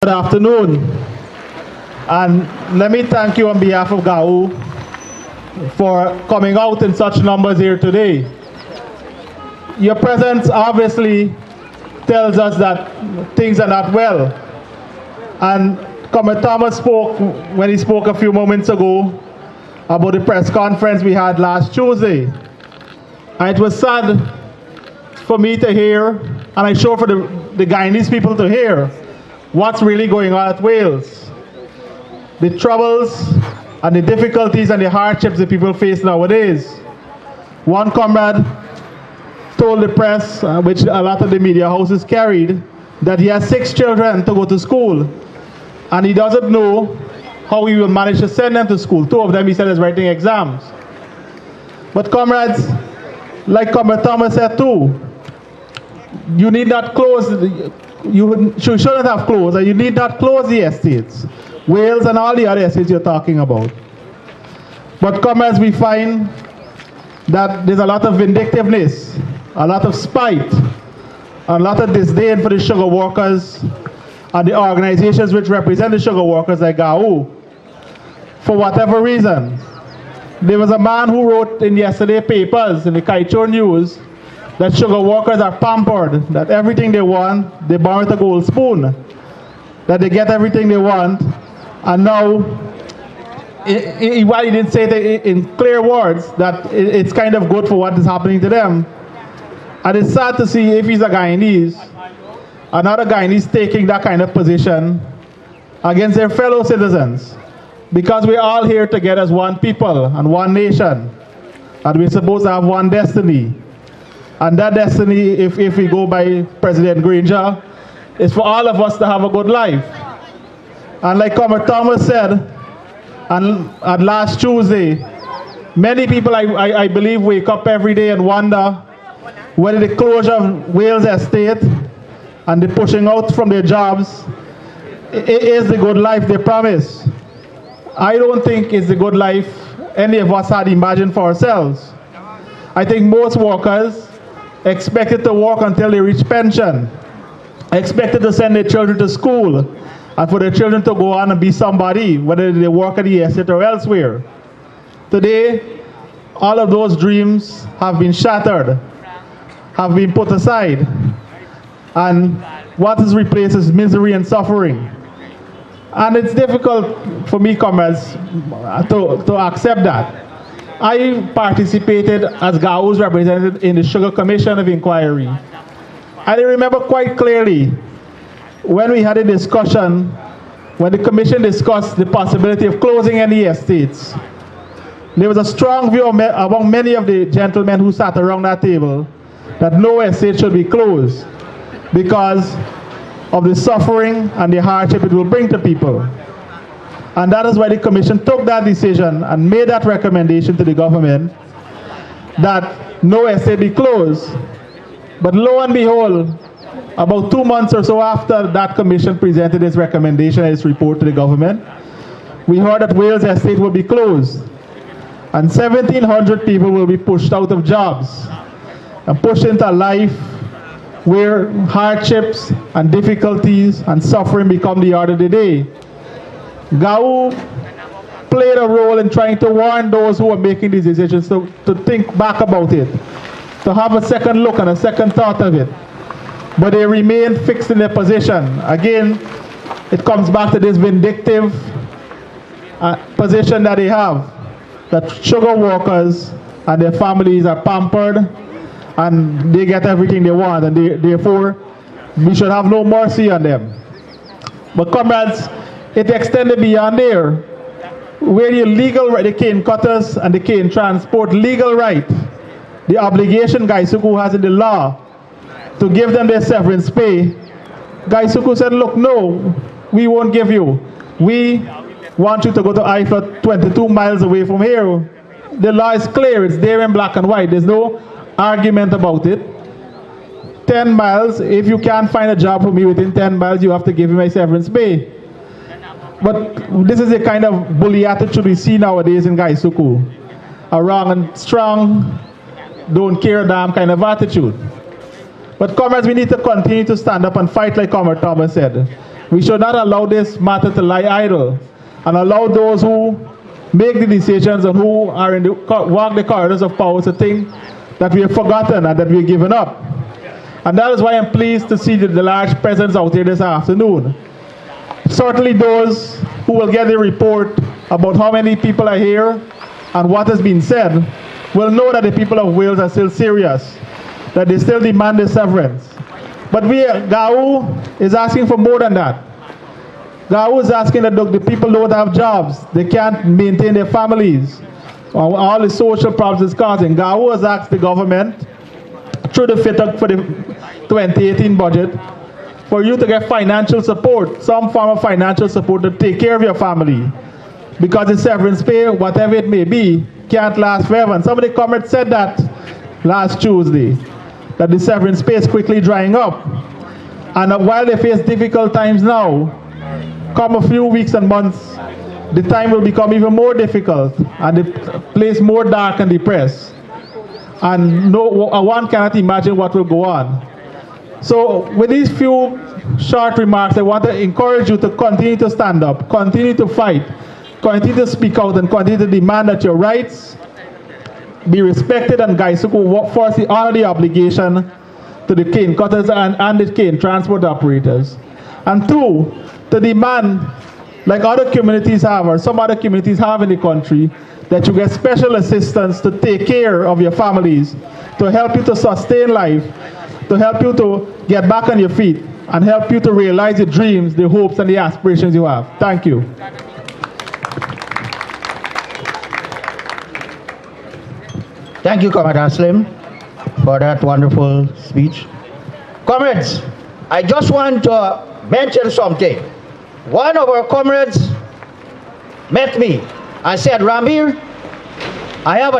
afternoon. And let me thank you on behalf of GAWU for coming out in such numbers here today. Your presence obviously tells us that things are not well. And Comrade Thomas spoke, when he spoke a few moments ago, about the press conference we had last Tuesday. And it was sad for me to hear, and I'm sure for the Guyanese people to hear, what's really going on at Wales. The troubles and the difficulties and the hardships that people face nowadays. One comrade told the press, which a lot of the media houses carried, that he has 6 children to go to school, and he doesn't know how he will manage to send them to school. 2 of them, he said, is writing exams. But comrades, like Comrade Thomas said too, you need not close, you shouldn't have closed, and you need not close the estates, Wales and all the other estates you're talking about. But comrades, we find that there's a lot of vindictiveness, a lot of spite, a lot of disdain for the sugar workers and the organizations which represent the sugar workers like GAWU. For whatever reason, there was a man who wrote in yesterday's papers, in the Kaichur News, that sugar workers are pampered, that everything they want, they borrow a gold spoon, that they get everything they want, and now, while he didn't say it in clear words, that it's kind of good for what is happening to them. And it's sad to see, if he's a Guyanese, another Guyanese taking that kind of position against their fellow citizens. Because we're all here together as one people and one nation, and we're supposed to have one destiny. And that destiny, if we go by President Granger, is for all of us to have a good life. And like Comrade Thomas said, and last Tuesday, many people, I believe, wake up every day and wonder whether the closure of Wales Estate and the pushing out from their jobs is the good life they promise. I don't think it's the good life any of us had imagined for ourselves. I think most workers expected to work until they reach pension, expected to send their children to school, and for their children to go on and be somebody, whether they work at the estate or elsewhere. Today, all of those dreams have been shattered, have been put aside, and what is replaced is misery and suffering. And it's difficult for me, comrades, to accept that. I participated as GAWU's representative in the Sugar Commission of Inquiry. I remember quite clearly when we had a discussion, when the commission discussed the possibility of closing any estates. There was a strong view among many of the gentlemen who sat around that table that no estate should be closed because of the suffering and the hardship it will bring to people. And that is why the commission took that decision and made that recommendation to the government that no estate be closed. But lo and behold, about 2 months or so after that commission presented its recommendation and its report to the government, we heard that Wales Estate will be closed and 1,700 people will be pushed out of jobs and pushed into a life where hardships and difficulties and suffering become the order of the day. GAWU played a role in trying to warn those who are making these decisions to think back about it, to have a second look and a second thought of it. But they remain fixed in their position. Again, it comes back to this vindictive position that they have, that sugar workers and their families are pampered and they get everything they want, and therefore we should have no mercy on them. But comrades, it extended beyond there, where the cane cutters and the cane transport legal right, the obligation GAWU has in the law to give them their severance pay. GAWU said, look, no, we won't give you. We want you to go to IFA 22 miles away from here. The law is clear, it's there in black and white, there's no argument about it. 10 miles, if you can't find a job for me within 10 miles, you have to give me my severance pay. But this is the kind of bully attitude we see nowadays in GAWU. A wrong and strong, don't care a damn kind of attitude. But comrades, we need to continue to stand up and fight like Comrade Thomas said. We should not allow this matter to lie idle and allow those who make the decisions and who are in the walk the corridors of power to think that we have forgotten and that we have given up. And that is why I'm pleased to see the large presence out here this afternoon. Certainly those who will get the report about how many people are here and what has been said will know that the people of Wales are still serious, that they still demand the severance. But GAWU is asking for more than that. GAWU is asking that the people don't have jobs, they can't maintain their families, all the social problems it's causing. GAWU has asked the government, through the FITUC for the 2018 budget, for you to get financial support, some form of financial support to take care of your family. Because the severance pay, whatever it may be, can't last forever. And some of the comrades said that last Tuesday, that the severance pay is quickly drying up. And while they face difficult times now, come a few weeks and months, the time will become even more difficult and the place more dark and depressed. And one cannot imagine what will go on. So with these few short remarks, I want to encourage you to continue to stand up, continue to fight, continue to speak out, and continue to demand that your rights be respected, and GAISUCU firstly honor the obligation to the cane cutters and the cane transport operators. And two, to demand, like other communities have, or some other communities have in the country, that you get special assistance to take care of your families, to help you to sustain life, to help you to get back on your feet, and help you to realize the dreams, the hopes, and the aspirations you have. Thank you. Thank you, Comrade Aslim, for that wonderful speech. Comrades, I just want to mention something. One of our comrades met me and said, Ramir, I have a